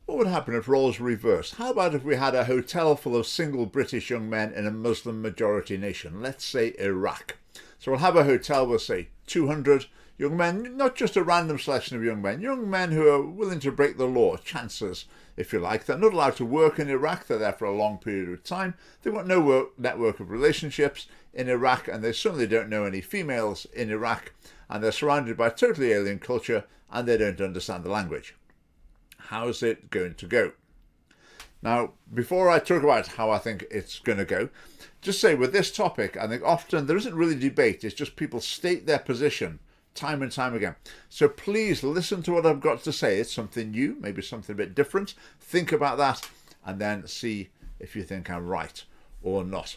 What would happen if roles were reversed? How about if we had a hotel full of single British young men in a Muslim majority nation, let's say Iraq? So we'll have a hotel with, say, 200 young men, not just a random selection of young men who are willing to break the law, chancers, if you like. They're not allowed to work in Iraq. They're there for a long period of time. They've got no network of relationships in Iraq, and they certainly don't know any females in Iraq, and they're surrounded by totally alien culture, and they don't understand the language. How's it going to go? Now, before I talk about how I think it's going to go, just say with this topic, I think often there isn't really debate. It's just people state their position time and time again. So please listen to what I've got to say. It's something new, maybe something a bit different. Think about that and then see if you think I'm right or not.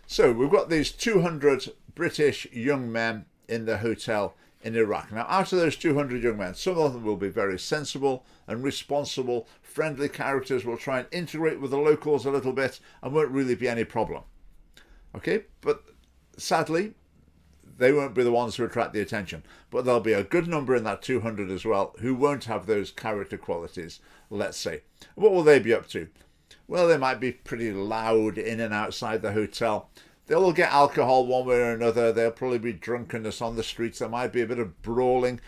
So we've got these 200 British young men in the hotel in Iraq. Now, out of those 200 young men, some of them will be very sensible and responsible, friendly characters, will try and integrate with the locals a little bit and won't really be any problem. Okay, but sadly, they won't be the ones who attract the attention. But there'll be a good number in that 200 as well who won't have those character qualities, let's say. What will they be up to? Well, they might be pretty loud in and outside the hotel. They'll all get alcohol one way or another. There'll probably be drunkenness on the streets. There might be a bit of brawling,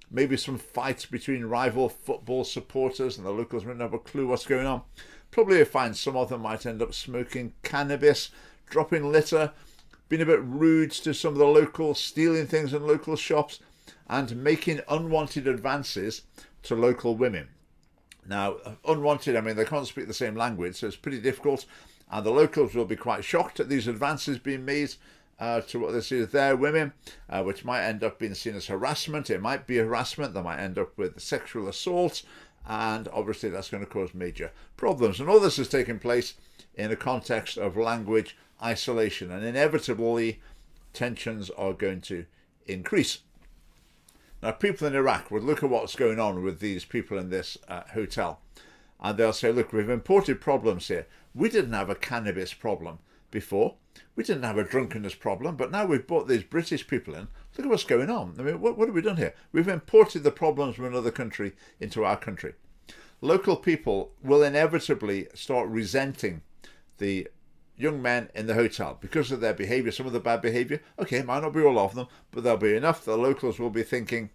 maybe some fights between rival football supporters, and the locals won't have a clue what's going on. Probably you'll find some of them might end up smoking cannabis, dropping litter, being a bit rude to some of the locals, stealing things in local shops, and making unwanted advances to local women. Now, unwanted, I mean, they can't speak the same language, so it's pretty difficult. And the locals will be quite shocked at these advances being made to what they see as their women, which might end up being seen as harassment. It might be harassment. They might end up with sexual assault. And obviously that's going to cause major problems. And all this is taking place in a context of language isolation. And inevitably, tensions are going to increase. Now, people in Iraq would look at what's going on with these people in this hotel. And they'll say, look, we've imported problems here. We didn't have a cannabis problem before. We didn't have a drunkenness problem, but now we've brought these British people in. Look at what's going on. I mean, what have we done here? We've imported the problems from another country into our country. Local people will inevitably start resenting the young men in the hotel because of their behaviour, some of the bad behaviour. Okay, it might not be all of them, but there'll be enough. The locals will be thinking,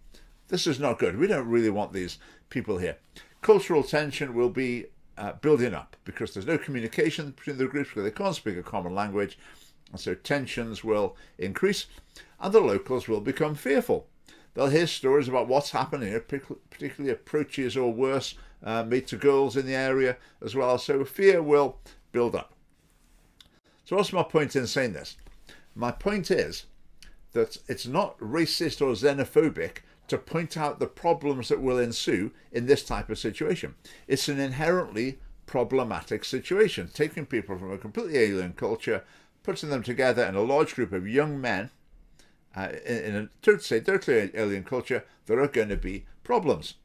this is not good. We don't really want these people here. Cultural tension will be building up because there's no communication between the groups because they can't speak a common language, and so tensions will increase and the locals will become fearful. They'll hear stories about what's happening, particularly approaches or worse made to girls in the area as well, so fear will build up. So what's my point in saying this? My point is that it's not racist or xenophobic to point out the problems that will ensue in this type of situation. It's an inherently problematic situation, taking people from a completely alien culture, putting them together in a large group of young men in a totally alien culture. There are going to be problems.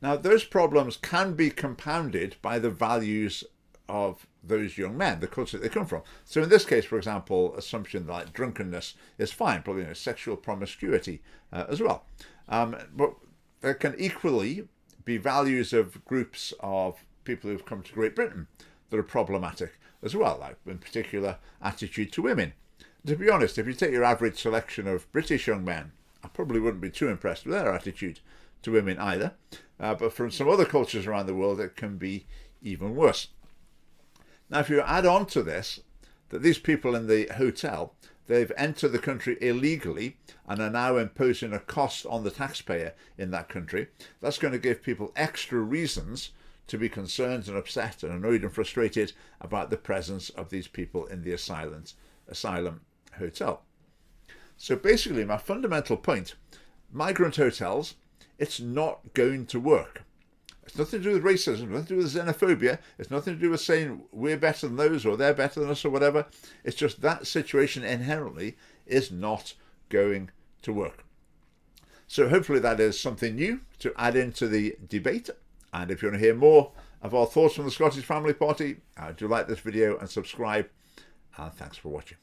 Now, those problems can be compounded by the values of those young men, the culture they come from. So in this case, for example, assumption like drunkenness is fine, probably sexual promiscuity as well. But there can equally be values of groups of people who've come to Great Britain that are problematic as well, like in particular attitude to women. To be honest, if you take your average selection of British young men, I probably wouldn't be too impressed with their attitude to women either. But from some other cultures around the world, it can be even worse. Now, if you add on to this, that these people in the hotel, they've entered the country illegally and are now imposing a cost on the taxpayer in that country, that's going to give people extra reasons to be concerned and upset and annoyed and frustrated about the presence of these people in the asylum hotel. So basically, my fundamental point, migrant hotels, it's not going to work. It's nothing to do with racism, nothing to do with xenophobia. It's nothing to do with saying we're better than those or they're better than us or whatever. It's just that situation inherently is not going to work. So hopefully that is something new to add into the debate. And if you want to hear more of our thoughts from the Scottish Family Party, do like this video and subscribe. And thanks for watching.